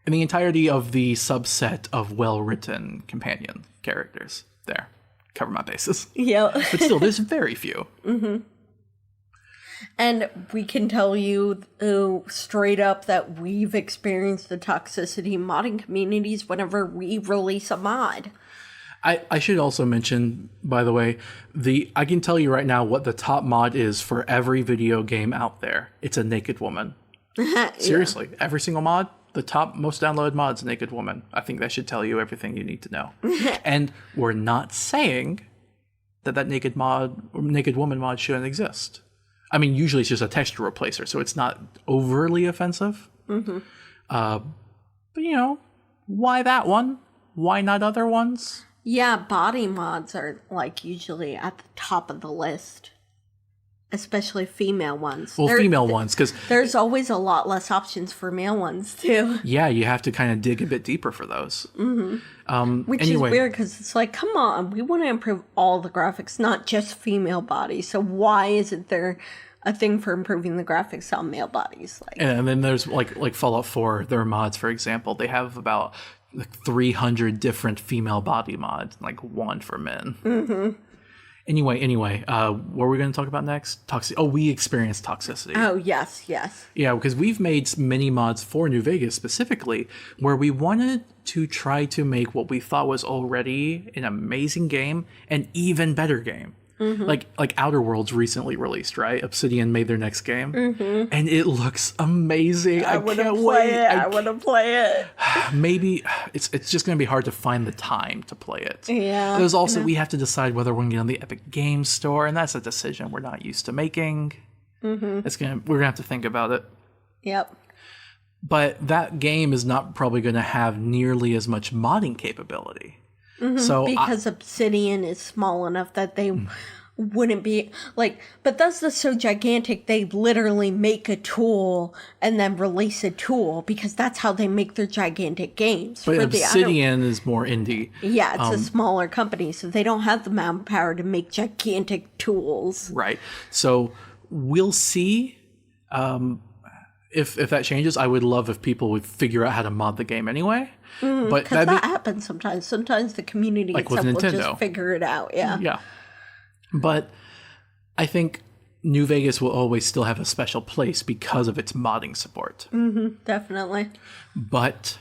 in the entirety of the subset of well-written companion characters? There. Cover my bases.
Yeah.
But still, there's very few.
Mm-hmm. And we can tell you straight up that we've experienced the toxicity in modding communities whenever we release a mod.
I should also mention, by the way, I can tell you right now what the top mod is for every video game out there. It's a naked woman. Seriously, every single mod, the top most downloaded mod's naked woman. I think that should tell you everything you need to know. And we're not saying that naked woman mod shouldn't exist. I mean, usually it's just a texture replacer, so it's not overly offensive. Mm-hmm. But, why that one? Why not other ones?
Yeah, body mods are, usually at the top of the list. Especially female ones.
Well, female ones, because
there's always a lot less options for male ones, too.
Yeah, you have to kind of dig a bit deeper for those.
Mm-hmm. Which is weird, because it's like, come on, we want to improve all the graphics, not just female bodies. So why isn't there a thing for improving the graphics on male bodies?
And then there's, like Fallout 4, their mods, for example, they have about 300 different female body mods, like one for men. Mm-hmm. Anyway, what are we going to talk about next? We experienced toxicity.
Oh, yes.
Yeah, because we've made many mods for New Vegas specifically, where we wanted to try to make what we thought was already an amazing game an even better game. Mm-hmm. Like Outer Worlds recently released, right? Obsidian made their next game, and it looks amazing. I can't wait.
I want to play it.
Maybe it's just going to be hard to find the time to play it.
Yeah.
There's also we have to decide whether we're going to get on the Epic Games Store, and that's a decision we're not used to making. Mm-hmm. We're gonna have to think about it.
Yep.
But that game is not probably going to have nearly as much modding capability. Mm-hmm, so
because Obsidian is small enough that they wouldn't be Bethesda's so gigantic they literally make a tool and then release a tool because that's how they make their gigantic games.
But Obsidian is more indie.
Yeah, it's a smaller company, so they don't have the manpower to make gigantic tools.
Right. So we'll see if that changes. I would love if people would figure out how to mod the game anyway. But
because that happens sometimes. Sometimes the community itself will just figure it out. Yeah.
Yeah. But I think New Vegas will always still have a special place because of its modding support.
Mm-hmm, definitely.
But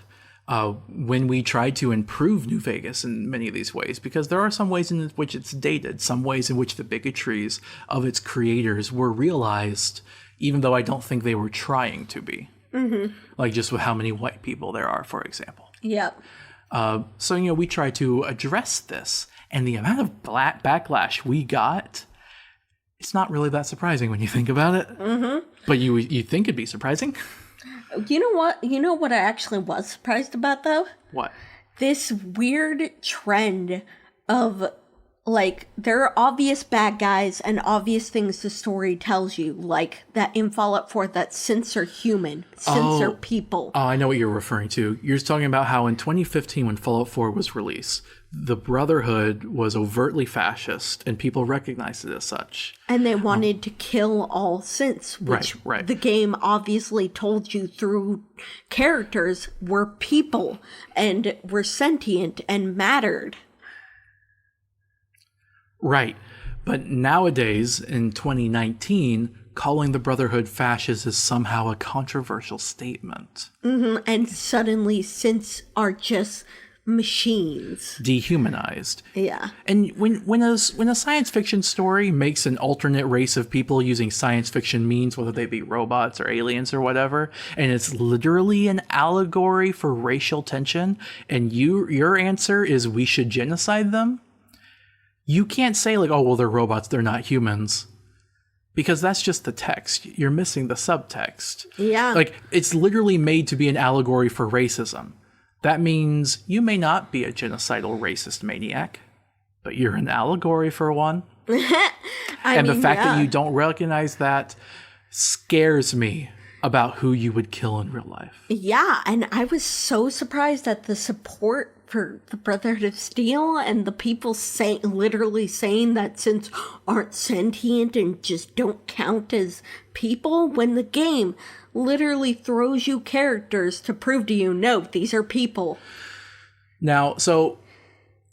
when we try to improve New Vegas in many of these ways, because there are some ways in which it's dated, some ways in which the bigotries of its creators were realized, even though I don't think they were trying to be. Mm-hmm. Like just with how many white people there are, for example.
Yep.
So, we try to address this. And the amount of backlash we got, it's not really that surprising when you think about it. Mm-hmm. But you think it'd be surprising?
You know what? You know what I actually was surprised about, though?
What?
This weird trend of, there are obvious bad guys and obvious things the story tells you, like that in Fallout 4 that censor human, censor people.
Oh, I know what you're referring to. You're talking about how in 2015 when Fallout 4 was released, the Brotherhood was overtly fascist, and people recognized it as such.
And they wanted to kill all synths, which
Right.
the game obviously told you through characters were people and were sentient and mattered.
Right. But nowadays, in 2019, calling the Brotherhood fascist is somehow a controversial statement.
And suddenly synths are just machines.
Dehumanized.
Yeah.
And when a science fiction story makes an alternate race of people using science fiction means, whether they be robots or aliens or whatever, and it's literally an allegory for racial tension, and your answer is we should genocide them, you can't say like, oh, well, they're robots, they're not humans. Because that's just the text. You're missing the subtext.
Yeah.
Like, it's literally made to be an allegory for racism. That means you may not be a genocidal racist maniac, but you're an allegory for one. And the fact that you don't recognize that scares me about who you would kill in real life.
Yeah, and I was so surprised at the support for the Brotherhood of Steel and the people literally saying that synths aren't sentient and just don't count as people, when the game literally throws you characters to prove to you, no, these are people.
Now, so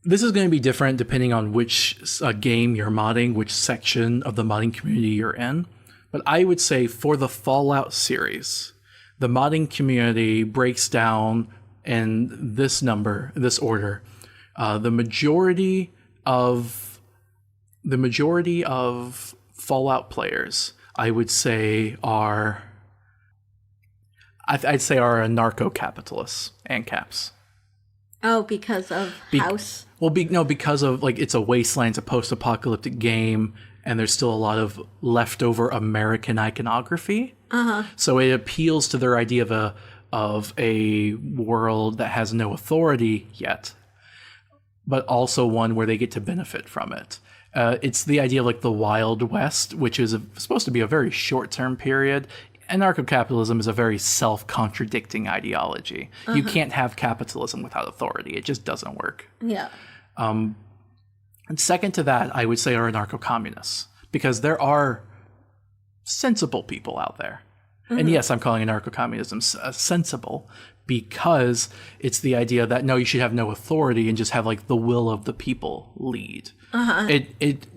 this is going to be different depending on which game you're modding, which section of the modding community you're in. But I would say for the Fallout series, the modding community breaks down in this order. The majority of Fallout players, I would say, are anarcho-capitalists and caps.
Oh, because of House?
Well, because of, like, it's a wasteland, it's a post-apocalyptic game, and there's still a lot of leftover American iconography. So it appeals to their idea of a world that has no authority yet, but also one where they get to benefit from it. It's the idea of like the Wild West, which is supposed to be a very short-term period. Anarcho-capitalism is a very self-contradicting ideology. You can't have capitalism without authority. It just doesn't work.
Yeah.
And second to that, I would say are anarcho-communists, because there are sensible people out there. And yes, I'm calling anarcho-communism sensible because it's the idea that, no, you should have no authority and just have like the will of the people lead. It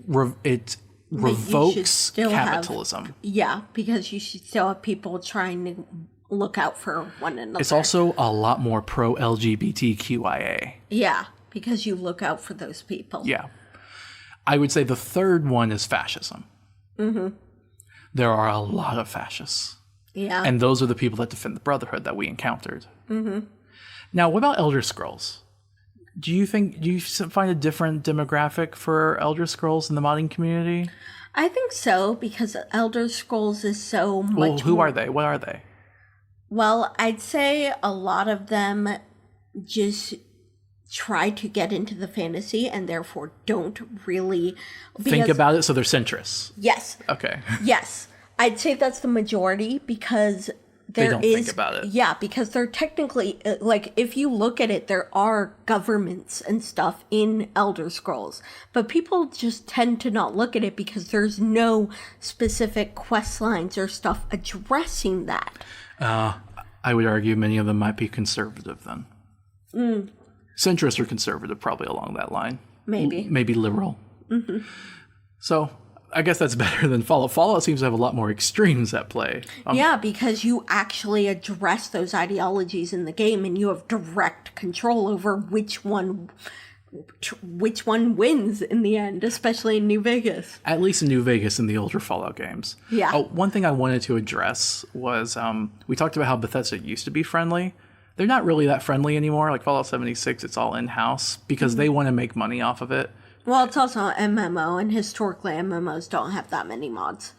revokes capitalism.
Yeah, because you should still have people trying to look out for one another.
It's also a lot more pro-LGBTQIA.
Yeah, because you look out for those people.
Yeah. I would say the third one is fascism. There are a lot of fascists.
Yeah.
And those are the people that defend the Brotherhood that we encountered. Now, what about Elder Scrolls? Do you find a different demographic for Elder Scrolls in the modding community?
I think so, because Elder Scrolls is so much
Well, who are they? What are they?
Well, I'd say a lot of them just try to get into the fantasy and therefore don't really
Think about it, so they're centrists.
Yes.
Okay.
Yes. I'd say that's the majority, because
They don't think about it.
Yeah, because they're technically, like, if you look at it, there are governments and stuff in Elder Scrolls, but people just tend to not look at it because there's no specific quest lines or stuff addressing that.
I would argue many of them might be conservative then. Centrist or conservative, probably along that line. Maybe liberal. So I guess that's better than Fallout. Fallout seems to have a lot more extremes at play.
Yeah, because you actually address those ideologies in the game and you have direct control over which one wins in the end, especially in New Vegas.
At least in New Vegas in the older Fallout games.
Yeah.
Oh, one thing I wanted to address was we talked about how Bethesda used to be friendly. They're not really that friendly anymore. Like Fallout 76, it's all in-house because they want to make money off of it.
Well, it's also an MMO, and historically MMOs don't have that many mods.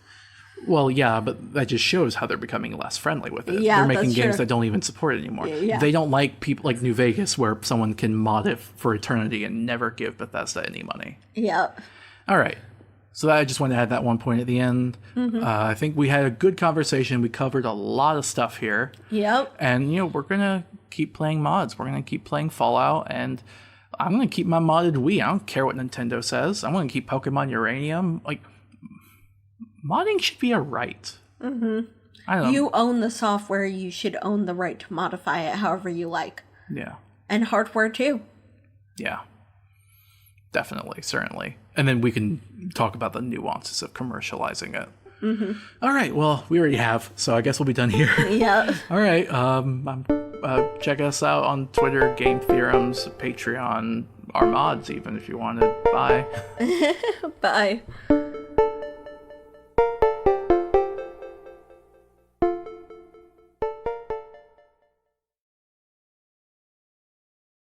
Well, yeah, but that just shows how they're becoming less friendly with it.
Yeah,
they're making
that's
games
true.
that don't even support it anymore.
Yeah.
They don't like people like New Vegas where someone can mod it for eternity and never give Bethesda any money.
Yep.
All right. So I just wanted to add that one point at the end. I think we had a good conversation. We covered a lot of stuff here.
Yep.
And, we're going to keep playing mods. We're going to keep playing Fallout. And I'm going to keep my modded Wii. I don't care what Nintendo says. I'm going to keep Pokemon Uranium. Like, modding should be a right. Mm-hmm. I don't know.
You own the software. You should own the right to modify it however you like.
Yeah.
And hardware, too.
Yeah. Definitely, certainly. And then we can talk about the nuances of commercializing it. Mm-hmm. All right. Well, we already have, so I guess we'll be done here.
Yeah.
All right. Check us out on Twitter, Game Theorems, Patreon, our mods, even if you want to. Bye.
Bye.